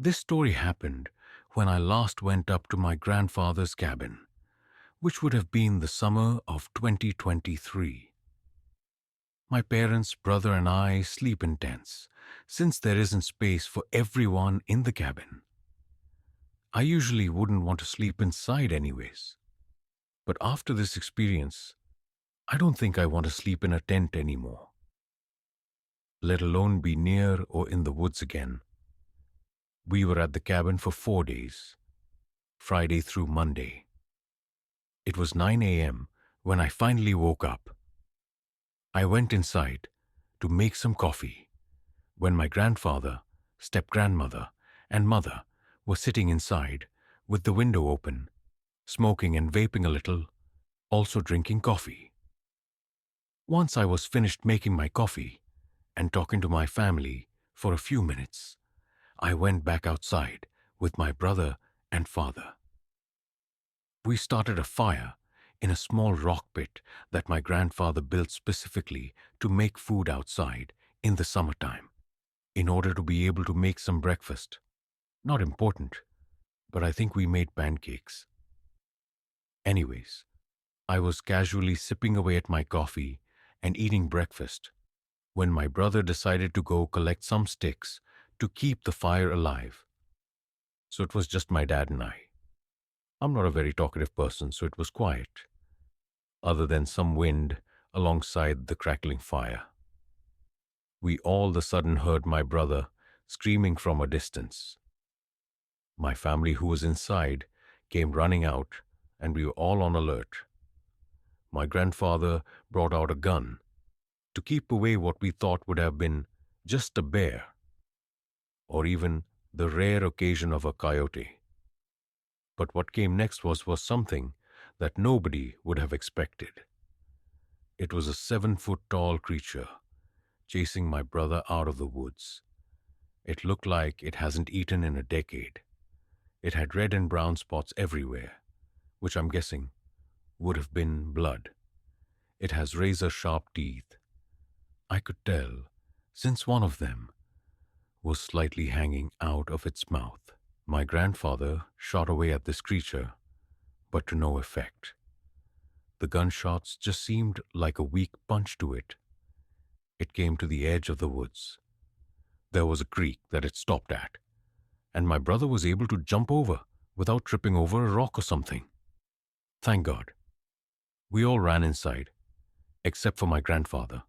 This story happened when I last went up to my grandfather's cabin, which would have been the summer of 2023. My parents, brother, and I sleep in tents, since there isn't space for everyone in the cabin. I usually wouldn't want to sleep inside anyways. But after this experience, I don't think I want to sleep in a tent anymore, let alone be near or in the woods again. We were at the cabin for 4 days, Friday through Monday. It was 9 a.m. when I finally woke up. I went inside to make some coffee when my grandfather, step-grandmother, and mother were sitting inside with the window open, smoking and vaping a little, also drinking coffee. Once I was finished making my coffee and talking to my family for a few minutes, I went back outside with my brother and father. We started a fire in a small rock pit that my grandfather built specifically to make food outside in the summertime, in order to be able to make some breakfast. Not important, but I think we made pancakes. Anyways, I was casually sipping away at my coffee and eating breakfast when my brother decided to go collect some sticks to keep the fire alive. So it was just my dad and I. I'm not a very talkative person, so it was quiet, other than some wind alongside the crackling fire. We all of a sudden heard my brother screaming from a distance. My family, who was inside, came running out, and we were all on alert. My grandfather brought out a gun to keep away what we thought would have been just a bear, or even the rare occasion of a coyote. But what came next was something that nobody would have expected. It was a 7-foot-tall creature chasing my brother out of the woods. It looked like it hasn't eaten in a decade. It had red and brown spots everywhere, which I'm guessing would have been blood. It has razor-sharp teeth. I could tell, since one of them was slightly hanging out of its mouth. My grandfather shot away at this creature, but to no effect. The gunshots just seemed like a weak punch to it. It came to the edge of the woods. There was a creek that it stopped at, and my brother was able to jump over without tripping over a rock or something. Thank God. We all ran inside, except for my grandfather.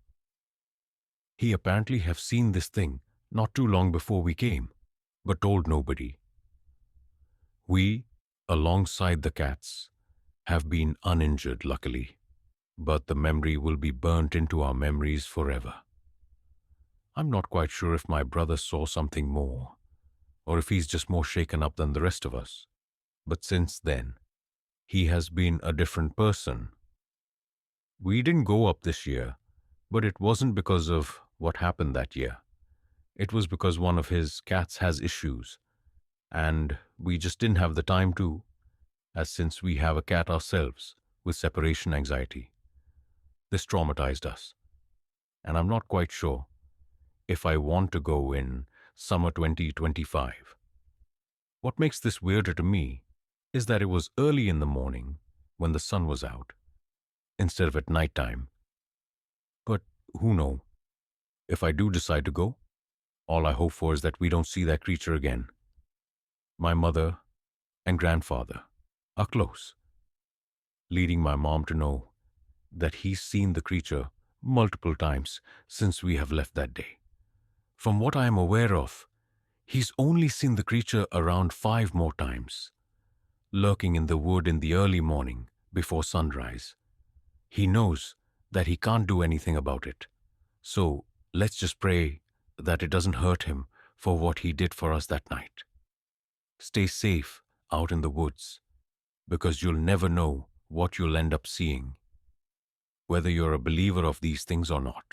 He apparently have seen this thing not too long before we came, but told nobody. We, alongside the cats, have been uninjured, luckily, but the memory will be burnt into our memories forever. I'm not quite sure if my brother saw something more, or if he's just more shaken up than the rest of us, but since then, he has been a different person. We didn't go up this year, but it wasn't because of what happened that year. It was because one of his cats has issues, and we just didn't have the time to, as since we have a cat ourselves with separation anxiety. This traumatized us, and I'm not quite sure if I want to go in summer 2025. What makes this weirder to me is that it was early in the morning when the sun was out, instead of at nighttime. But who knows? If I do decide to go, all I hope for is that we don't see that creature again. My mother and grandfather are close, leading my mom to know that he's seen the creature multiple times since we have left that day. From what I am aware of, he's only seen the creature around 5 more times, lurking in the wood in the early morning before sunrise. He knows that he can't do anything about it, so let's just pray that it doesn't hurt him for what he did for us that night. Stay safe out in the woods, because you'll never know what you'll end up seeing, whether you're a believer of these things or not.